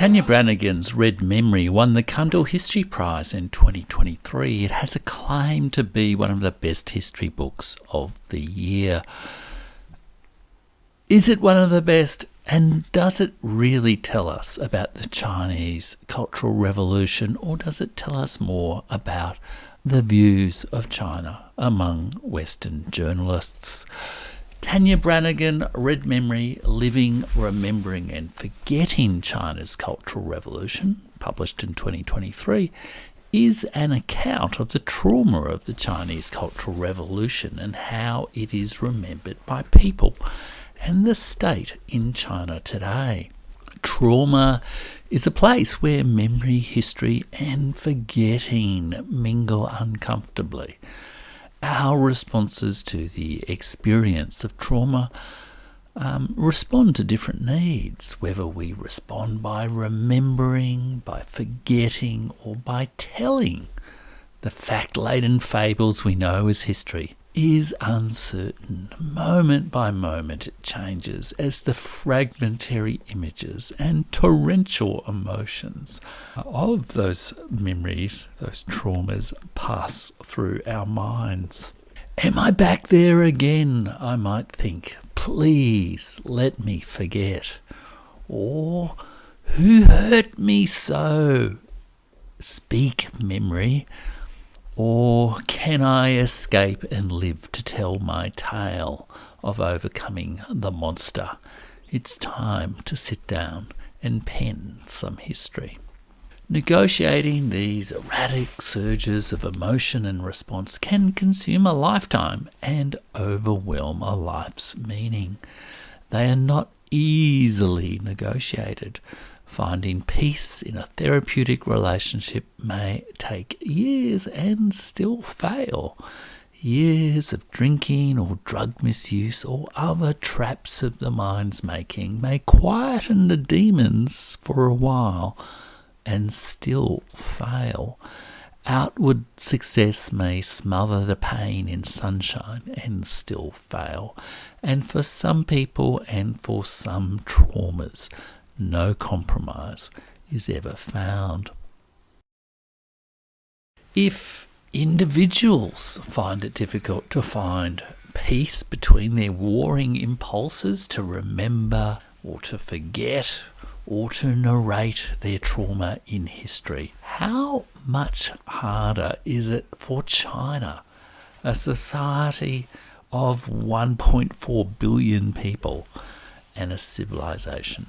Tania Branigan's Red Memory won the Cundill History Prize in 2023. It has a claim to be one of the best history books of the year. Is it one of the best? And does it really tell us about the Chinese Cultural Revolution, or does it tell us more about the views of China among Western journalists? Tania Branigan, Red Memory, Living, Remembering and Forgetting China's Cultural Revolution, published in 2023, is an account of the trauma of the Chinese Cultural Revolution and how it is remembered by people and the state in China today. Trauma is a place where memory, history and forgetting mingle uncomfortably. Our responses to the experience of trauma respond to different needs, whether we respond by remembering, by forgetting, or by telling the fact-laden fables we know as history is uncertain. Moment by moment it changes as the fragmentary images and torrential emotions of those memories, those traumas, pass through our minds. Am I back there again? I might think. Please let me forget. Or, who hurt me so? Speak, memory. Or can I escape and live to tell my tale of overcoming the monster? It's time to sit down and pen some history. Negotiating these erratic surges of emotion and response can consume a lifetime and overwhelm a life's meaning. They are not easily negotiated. Finding peace in a therapeutic relationship may take years and still fail. Years of drinking or drug misuse or other traps of the mind's making may quieten the demons for a while and still fail. Outward success may smother the pain in sunshine and still fail. And for some people and for some traumas, no compromise is ever found. If individuals find it difficult to find peace between their warring impulses to remember or to forget or to narrate their trauma in history, how much harder is it for China, a society of 1.4 billion people and a civilization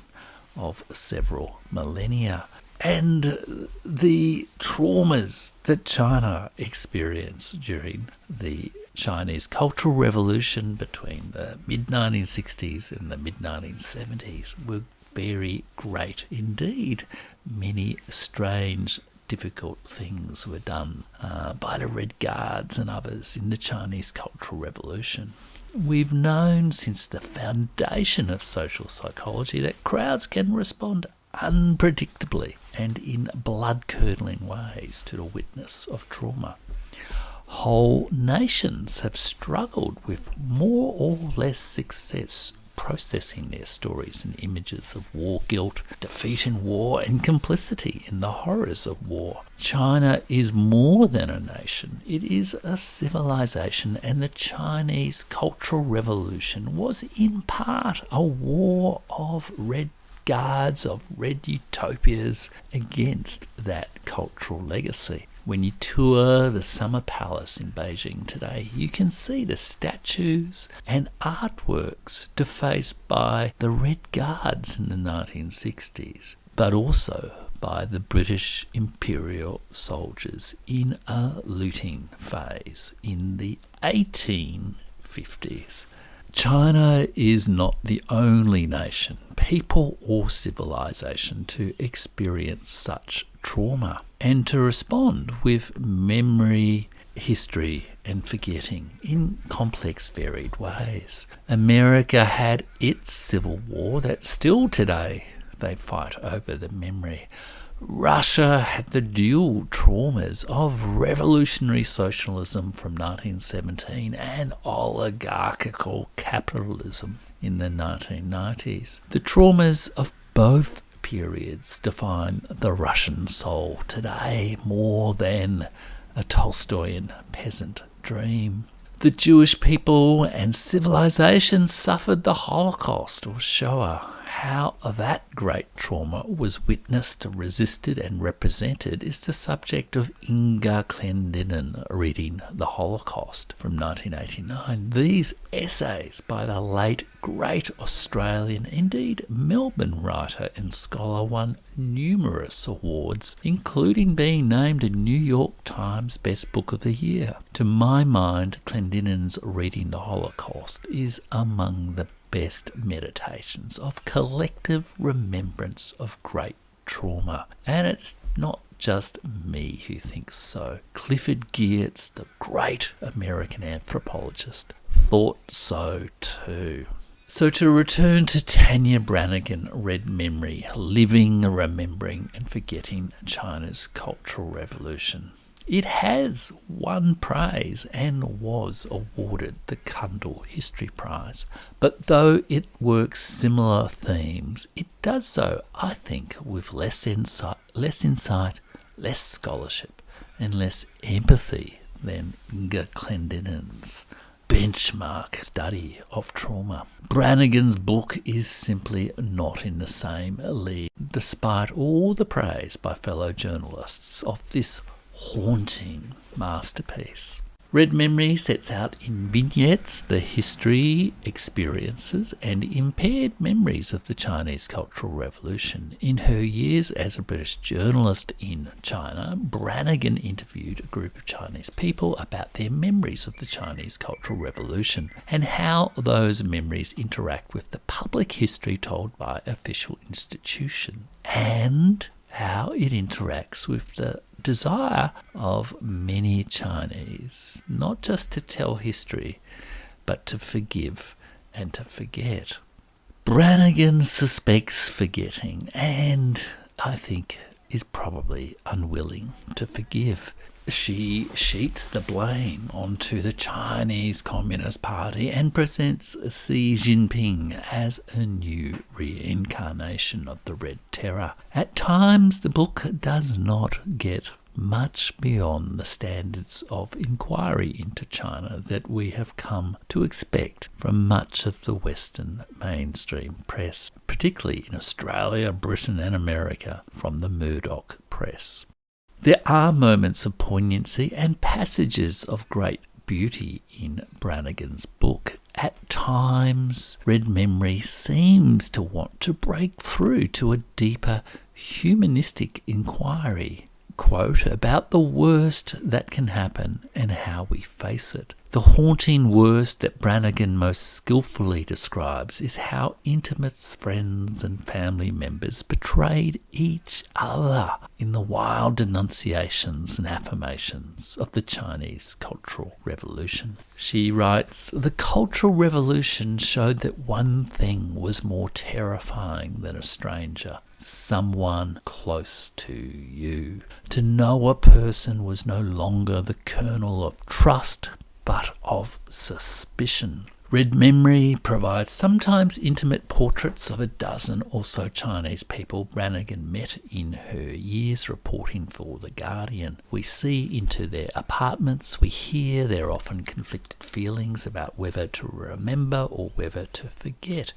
of several millennia? And the traumas that China experienced during the Chinese Cultural Revolution between the mid-1960s and the mid-1970s were very great indeed. Many strange, difficult things were done by the Red Guards and others in the Chinese Cultural Revolution. We've known since the foundation of social psychology that crowds can respond unpredictably and in blood-curdling ways to the witness of trauma. Whole nations have struggled with more or less success processing their stories and images of war guilt, defeat in war, and complicity in the horrors of war. China is more than a nation. It is a civilization, and the Chinese Cultural Revolution was in part a war of red guards, of red utopias against that cultural legacy. When you tour the Summer Palace in Beijing today, you can see the statues and artworks defaced by the Red Guards in the 1960s, but also by the British Imperial soldiers in a looting phase in the 1850s. China is not the only nation, people or civilization to experience such trauma and to respond with memory, history and forgetting in complex, varied ways. America had its Civil War that still today they fight over the memory. Russia had the dual traumas of revolutionary socialism from 1917 and oligarchical capitalism in the 1990s. The traumas of both periods define the Russian soul today more than a Tolstoyan peasant dream. The Jewish people and civilization suffered the Holocaust or Shoah. How that great trauma was witnessed, resisted and represented is the subject of Inga Clendenin reading The Holocaust from 1989. These essays by the late great Australian, indeed Melbourne writer and scholar won numerous awards, including being named a New York Times Best Book of the Year. To my mind, Clendenin's Reading the Holocaust is among the best meditations of collective remembrance of great trauma. And it's not just me who thinks so. Clifford Geertz, the great American anthropologist, thought so too. So to return to Tania Branigan, Red Memory, Living, Remembering and Forgetting China's Cultural Revolution. It has won praise and was awarded the Cundill History Prize. But though it works similar themes, it does so, I think, with less insight, less scholarship, and less empathy than Inga Clendenin's benchmark study of trauma. Branigan's book is simply not in the same league, despite all the praise by fellow journalists of this haunting masterpiece. Red Memory sets out in vignettes the history, experiences and impaired memories of the Chinese Cultural Revolution. In her years as a British journalist in China, Branigan interviewed a group of Chinese people about their memories of the Chinese Cultural Revolution and how those memories interact with the public history told by official institutions, and how it interacts with the desire of many Chinese, not just to tell history, but to forgive and to forget. Branigan suspects forgetting and, I think, is probably unwilling to forgive. She sheets the blame onto the Chinese Communist Party and presents Xi Jinping as a new reincarnation of the Red Terror. At times, the book does not get much beyond the standards of inquiry into China that we have come to expect from much of the Western mainstream press, particularly in Australia, Britain and America, from the Murdoch press. There are moments of poignancy and passages of great beauty in Branigan's book. At times, Red Memory seems to want to break through to a deeper humanistic inquiry, quote, about the worst that can happen and how we face it. The haunting worst that Branigan most skillfully describes is how intimate friends and family members betrayed each other in the wild denunciations and affirmations of the Chinese Cultural Revolution. She writes, "The Cultural Revolution showed that one thing was more terrifying than a stranger, someone close to you. To know a person was no longer the kernel of trust, but of suspicion." Red Memory provides sometimes intimate portraits of a dozen or so Chinese people Branigan met in her years reporting for The Guardian. We see into their apartments, we hear their often conflicted feelings about whether to remember or whether to forget.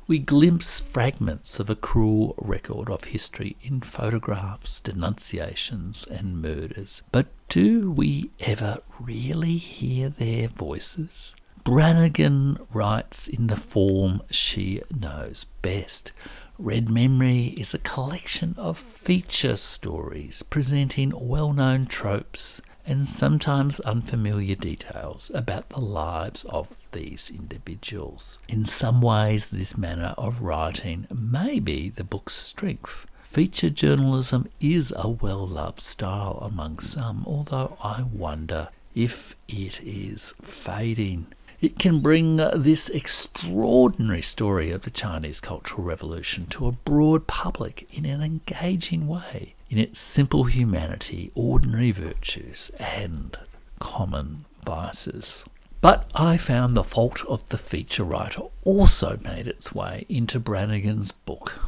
We glimpse fragments of a cruel record of history in photographs, denunciations and murders. But do we ever really hear their voices? Branigan writes in the form she knows best. Red Memory is a collection of feature stories presenting well-known tropes and sometimes unfamiliar details about the lives of these individuals. In some ways, this manner of writing may be the book's strength. Feature journalism is a well-loved style among some, although I wonder if it is fading. It can bring this extraordinary story of the Chinese Cultural Revolution to a broad public in an engaging way, in its simple humanity, ordinary virtues, and common vices. But I found the fault of the feature writer also made its way into Branigan's book.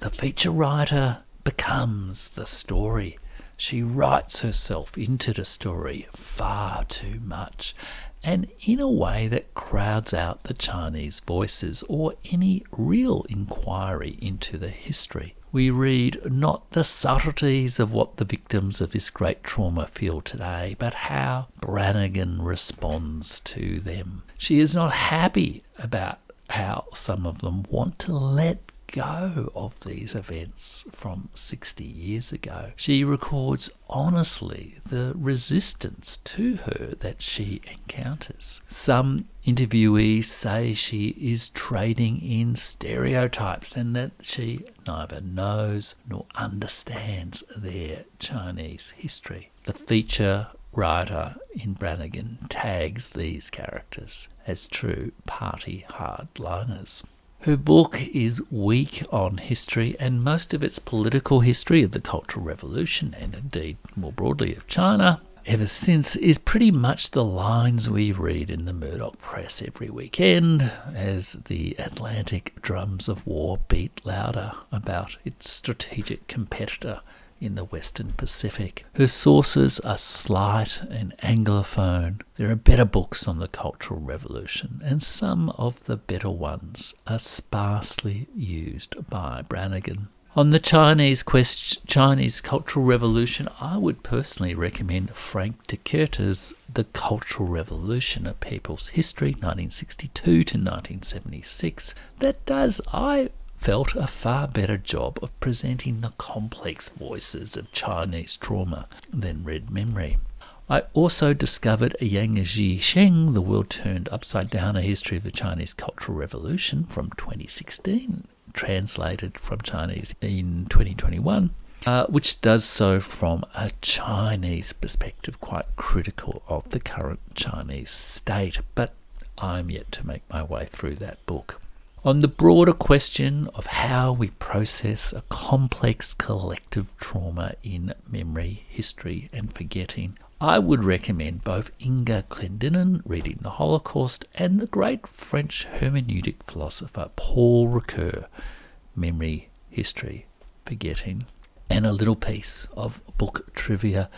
The feature writer becomes the story. She writes herself into the story far too much, and in a way that crowds out the Chinese voices or any real inquiry into the history. We read not the subtleties of what the victims of this great trauma feel today, but how Branigan responds to them. She is not happy about how some of them want to let go of these events from 60 years ago. She records honestly the resistance to her that she encounters. Some interviewees say she is trading in stereotypes and that she neither knows nor understands their Chinese history. The feature writer in Branigan tags these characters as true party hardliners. Her book is weak on history, and most of its political history of the Cultural Revolution, and indeed more broadly of China, ever since, is pretty much the lines we read in the Murdoch press every weekend as the Atlantic drums of war beat louder about its strategic competitor in the Western Pacific. Her sources are slight and anglophone. There are better books on the Cultural Revolution, and some of the better ones are sparsely used by Branigan. On the Chinese Cultural Revolution, I would personally recommend Frank de Kuyter's The Cultural Revolution, A People's History, 1962 to 1976. That does, I felt, a far better job of presenting the complex voices of Chinese trauma than Red Memory. I also discovered Yang Zhisheng, The World Turned Upside Down, A History of the Chinese Cultural Revolution from 2016, translated from Chinese in 2021, which does so from a Chinese perspective, quite critical of the current Chinese state, but I'm yet to make my way through that book. On the broader question of how we process a complex collective trauma in memory, history and forgetting, I would recommend both Inga Clendenin, Reading the Holocaust, and the great French hermeneutic philosopher Paul Ricoeur, Memory, History, Forgetting. And a little piece of book trivia: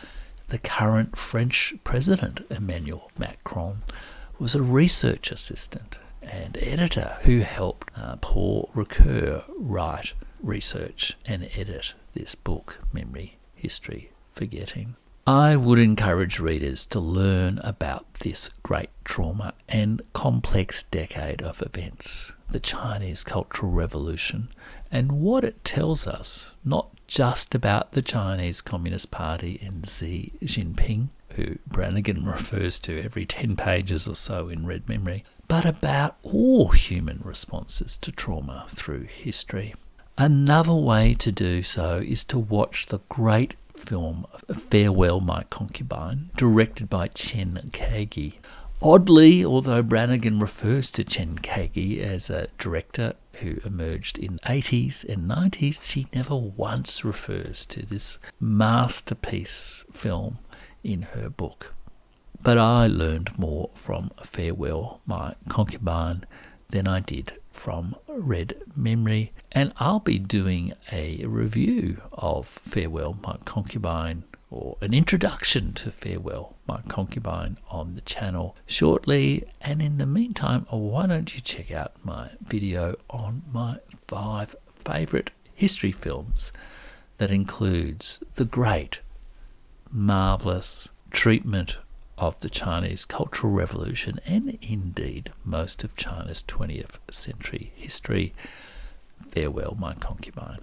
the current French president, Emmanuel Macron, was a research assistant and editor who helped Paul Ricoeur write, research and edit this book, Memory, History, Forgetting. I would encourage readers to learn about this great trauma and complex decade of events, the Chinese Cultural Revolution, and what it tells us, not just about the Chinese Communist Party and Xi Jinping, who Branigan refers to every 10 pages or so in Red Memory, but about all human responses to trauma through history. Another way to do so is to watch the great film Farewell, My Concubine, directed by Chen Kagi. Oddly, although Branigan refers to Chen Kagi as a director who emerged in the 80s and 90s, she never once refers to this masterpiece film in her book. But I learned more from Farewell, My Concubine than I did from Red Memory, and I'll be doing a review of Farewell, My Concubine, or an introduction to Farewell, My Concubine on the channel shortly. And in the meantime, why don't you check out my video on my 5 favourite history films that includes the great, marvellous treatment of the Chinese Cultural Revolution and indeed most of China's 20th century history, Farewell, My Concubine.